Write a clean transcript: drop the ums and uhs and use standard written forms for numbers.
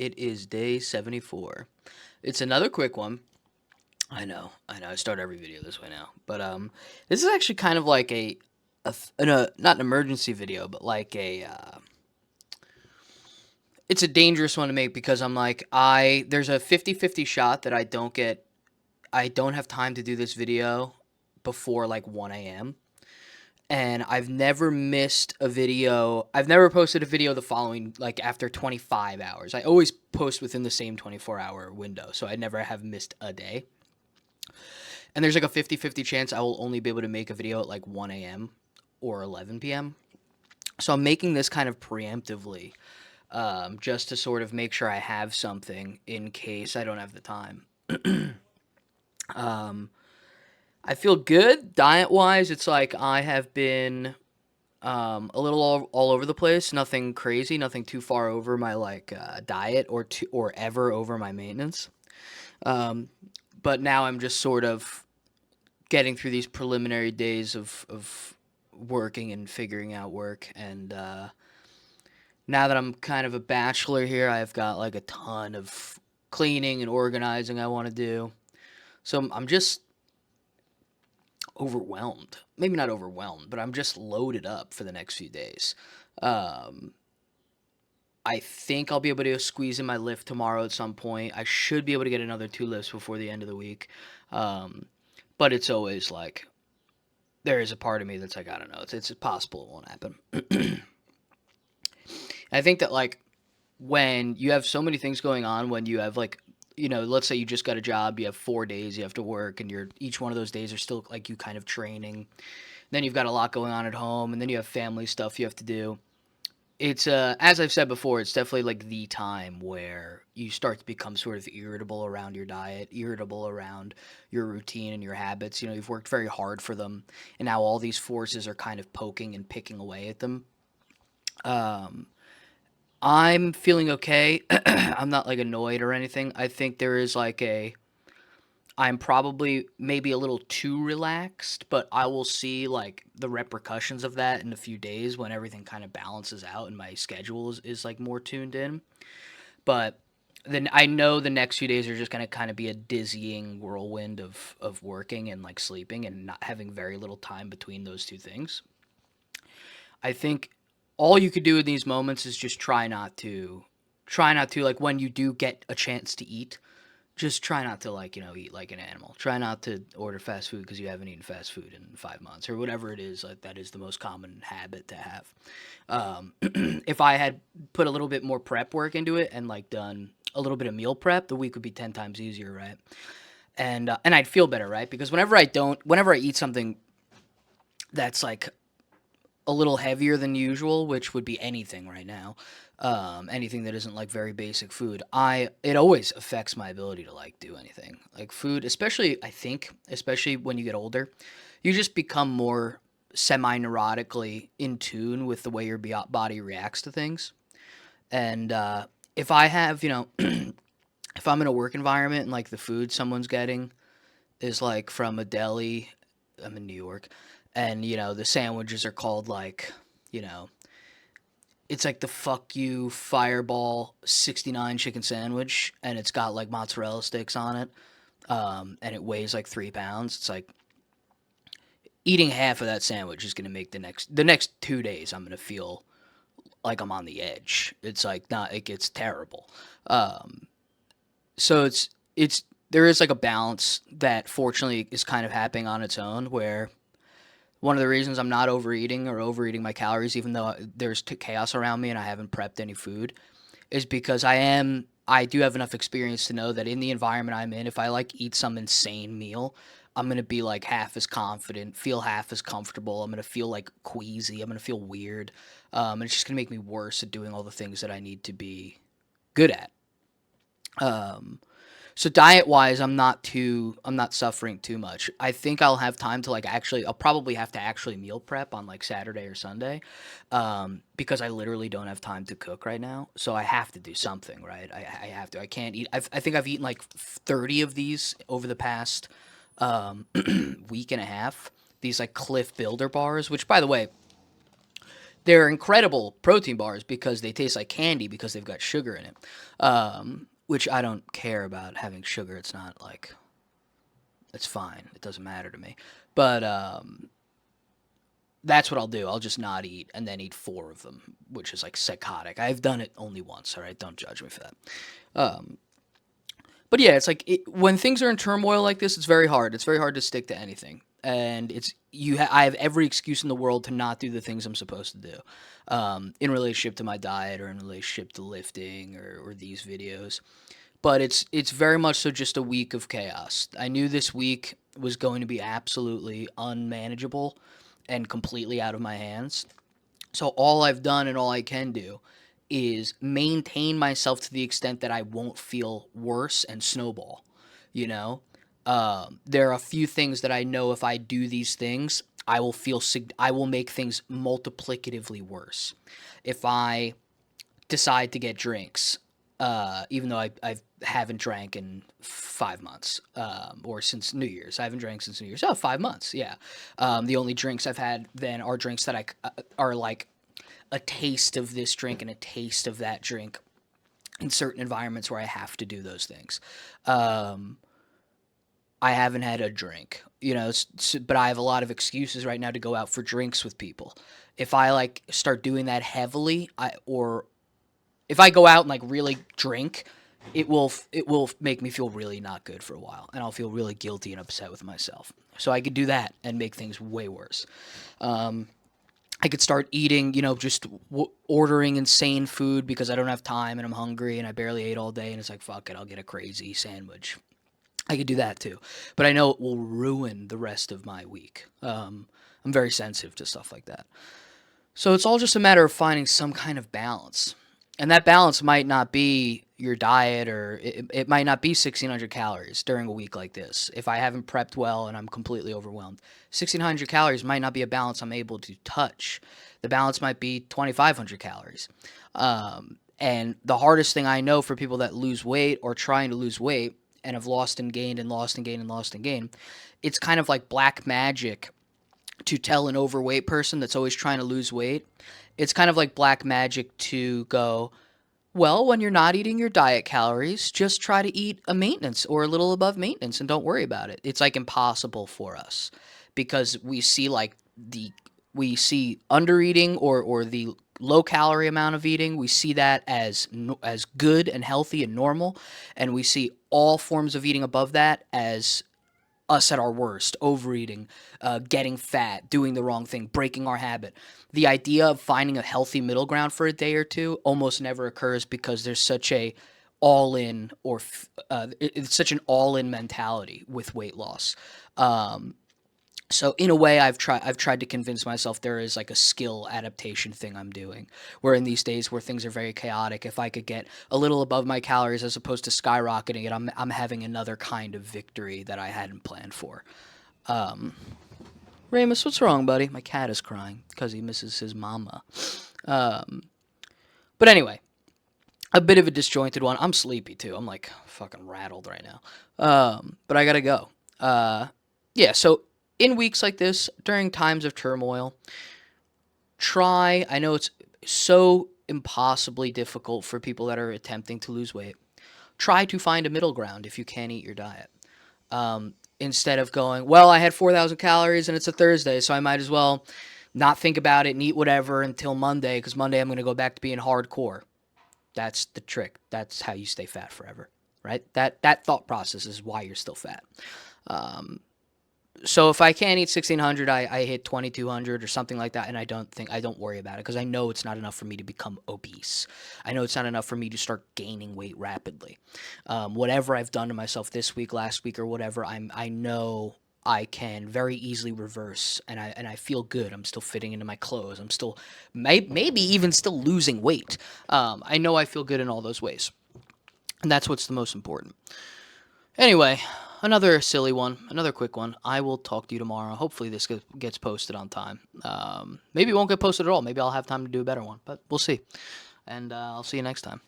It is day 74. It's another quick one. I know. I start every video this way now, but this is actually kind of like not an emergency video, but like it's a dangerous one to make because I'm like there's a 50-50 shot that I don't have time to do this video before like 1 a.m. And I've never missed a video. I've never posted a video the following, like after 25 hours. I always post within the same 24-hour window, so I never have missed a day. And there's like a 50-50 chance I will only be able to make a video at like 1 a.m. or 11 p.m. So I'm making this kind of preemptively, just to sort of make sure I have something in case I don't have the time. um, I feel good diet wise. It's like I have been a little all over the place. Nothing crazy. Nothing too far over my like diet or ever over my maintenance. Um, but now I'm just sort of getting through these preliminary days of working and figuring out work. And now that I'm kind of a bachelor here, I've got like a ton of cleaning and organizing I want to do. So I'm just overwhelmed. Maybe not overwhelmed, but I'm just loaded up for the next few days. Um, I think I'll be able to squeeze in my lift tomorrow at some point. I should be able to get another two lifts before the end of the week. Um, but it's always like there is a part of me that's like I don't know. It's possible it won't happen. I think that like when you have so many things going on, when you have like let's say you just got a job, you have 4 days you have to work, and you're each one of those days are still like you kind of training. Then you've got a lot going on at home, and then you have family stuff you have to do. It's as I've said before, it's definitely like the time where you start to become sort of irritable around your diet, irritable around your routine and your habits. You've worked very hard for them, and now all these forces are kind of poking and picking away at them. Um, I'm feeling okay. I'm not like annoyed or anything. I think there is like I'm probably maybe a little too relaxed, but I will see like the repercussions of that in a few days when everything kind of balances out and my schedule is like more tuned in. But then I know the next few days are just going to kind of be a dizzying whirlwind of working and like sleeping and not having very little time between those two things. I think all you could do in these moments is just try not to like when you do get a chance to eat, just try not to like eat like an animal. Try not to order fast food because you haven't eaten fast food in 5 months or whatever it is. Like that is the most common habit to have. If I had put a little bit more prep work into it and like done a little bit of meal prep, the week would be 10 times easier, right? And I'd feel better, right? Because whenever I eat something that's like a little heavier than usual, which would be anything right now, anything that isn't like very basic food, it always affects my ability to like do anything. Like food, especially I think, especially when you get older, you just become more semi-neurotically in tune with the way your body reacts to things. And if I have, if I'm in a work environment and like the food someone's getting is like from a deli, I'm in New York, and the sandwiches are called like, you know, it's like the fuck you fireball 69 chicken sandwich, and it's got like mozzarella sticks on it, and it weighs like 3 pounds. It's like eating half of that sandwich is gonna make the next 2 days I'm gonna feel like I'm on the edge. It's like not it gets terrible. Um, so it's there is like a balance that fortunately is kind of happening on its own where one of the reasons I'm not overeating my calories, even though there's chaos around me and I haven't prepped any food, is because I do have enough experience to know that in the environment I'm in, if I like eat some insane meal, I'm gonna be like half as confident, feel half as comfortable. I'm gonna feel like queasy. I'm gonna feel weird, and it's just gonna make me worse at doing all the things that I need to be good at. Um, so diet wise, I'm not suffering too much. I think I'll have time to like I'll probably have to actually meal prep on like Saturday or Sunday, because I literally don't have time to cook right now. So I have to do something, right? I have to. I can't eat. I think I've eaten like 30 of these over the past week and a half. These like Cliff Builder bars, which by the way, They're incredible protein bars because they taste like candy because they've got sugar in it, which I don't care about having sugar. It's not like it's fine. It doesn't matter to me. But that's what I'll do. I'll just not eat and then eat four of them, which is like psychotic. I've done it only once. All right, don't judge me for that. Um, but yeah, it's like when things are in turmoil like this, it's very hard. It's very hard to stick to anything, and I have every excuse in the world to not do the things I'm supposed to do, in relationship to my diet or in relationship to lifting or these videos. But it's very much so just a week of chaos. I knew this week was going to be absolutely unmanageable and completely out of my hands. So all I've done and all I can do is maintain myself to the extent that I won't feel worse and snowball. You know, there are a few things that I know if I do these things, I will make things multiplicatively worse. If I decide to get drinks, even though I haven't drank in 5 months, or since New Year's. I haven't drank since New Year's. Oh, 5 months, yeah. The only drinks I've had then are drinks that are like a taste of this drink and a taste of that drink in certain environments where I have to do those things. Um, I haven't had a drink, but I have a lot of excuses right now to go out for drinks with people. If I like start doing that heavily, or if I go out and like really drink, it will make me feel really not good for a while, and I'll feel really guilty and upset with myself. So I could do that and make things way worse. Um, I could start eating, just ordering insane food because I don't have time and I'm hungry and I barely ate all day, and it's like fuck it, I'll get a crazy sandwich. I could do that too, but I know it will ruin the rest of my week. I'm very sensitive to stuff like that. So it's all just a matter of finding some kind of balance. And that balance might not be your diet, or it might not be 1,600 calories during a week like this. If I haven't prepped well and I'm completely overwhelmed, 1,600 calories might not be a balance I'm able to touch. The balance might be 2,500 calories. And the hardest thing I know for people that lose weight or trying to lose weight and have lost and gained and lost and gained and lost and gained, it's kind of like black magic to tell an overweight person that's always trying to lose weight. It's kind of like black magic to go, well, when you're not eating your diet calories, just try to eat a maintenance or a little above maintenance and don't worry about it. It's like impossible for us because we see under eating or the low calorie amount of eating. We see that as good and healthy and normal, and we see all forms of eating above that as us at our worst, overeating, getting fat, doing the wrong thing, breaking our habit. The idea of finding a healthy middle ground for a day or two almost never occurs because there's such a all in it's such an all in mentality with weight loss. Um, so in a way, I've tried to convince myself there is like a skill adaptation thing I'm doing. Where in these days where things are very chaotic, if I could get a little above my calories as opposed to skyrocketing it, I'm having another kind of victory that I hadn't planned for. Um, Ramus, what's wrong, buddy? My cat is crying because he misses his mama. Um, but anyway, a bit of a disjointed one. I'm sleepy too. I'm like fucking rattled right now. But I gotta go. Yeah, so in weeks like this, during times of turmoil, I know it's so impossibly difficult for people that are attempting to lose weight. Try to find a middle ground if you can't eat your diet. Instead of going, well, I had 4,000 calories and it's a Thursday, so I might as well not think about it and eat whatever until Monday, because Monday I'm going to go back to being hardcore. That's the trick. That's how you stay fat forever, right? That thought process is why you're still fat. Um, so if I can't eat 1,600, I hit 2,200 or something like that, and I don't worry about it because I know it's not enough for me to become obese. I know it's not enough for me to start gaining weight rapidly. Whatever I've done to myself this week, last week, or whatever, I know I can very easily reverse, and I feel good. I'm still fitting into my clothes. I'm still maybe even still losing weight. I know I feel good in all those ways, and that's what's the most important. Anyway, another silly one, another quick one. I will talk to you tomorrow. Hopefully this gets posted on time. Maybe it won't get posted at all. Maybe I'll have time to do a better one, but we'll see. And I'll see you next time.